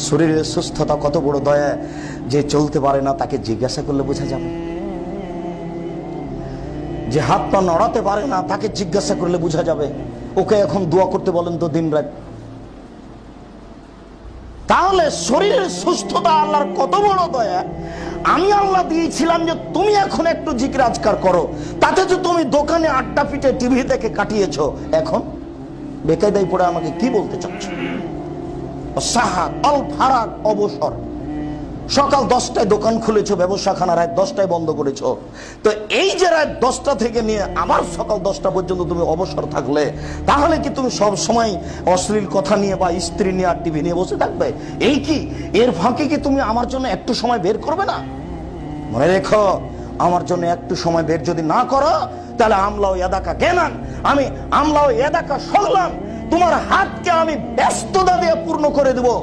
শরীরের সুস্থতা কত বড় দয়া, যে চলতে পারে না তাকে জিজ্ঞাসা করলে বোঝা যাবে। যে হাত পা নড়াতে পারে না তাকে জিজ্ঞাসা করলে বোঝা যাবে। ওকে এখন দোয়া করতে বলেন তো দিন রাত। তাহলে শরীরের সুস্থতা আল্লাহর কত বড় দয়া। আমি আল্লাহ দিয়েছিলাম যে তুমি এখন একটু জিকির আজকার করো, তাতে তো তুমি দোকানে আড্ডা পিটে টিভি দেখে কাটিয়েছো, এখন বেকায়দায় পড়ে আমাকে কি বলতে চাচ্ছ? সাহাত আল ফারাক, অবসর। সকাল 10টায় দোকান খুলেছো, ব্যবসাখানা রাত 10টায় বন্ধ করেছো। তো এই যে রাত 10টা থেকে নিয়ে আবার সকাল 10টা পর্যন্ত তুমি অবসর থাকলে, তাহলে কি তুমি সব সময় অশ্লীল কথা নিয়ে বা স্ত্রী নিয়ে আর টিভি নিয়ে বসে থাকবে? এই কি এর ফাঁকে কি তুমি আমার জন্য একটু সময় বের করবে না? মনে রেখো, আমার জন্য একটু সময় বের যদি না করো, তাহলে আমলাও এদাকা কেনান, আমি আমলাও এদাকা সরলাম, তোমার হাতকে আমি ব্যস্ততা দিয়ে পূর্ণ করে দেবো।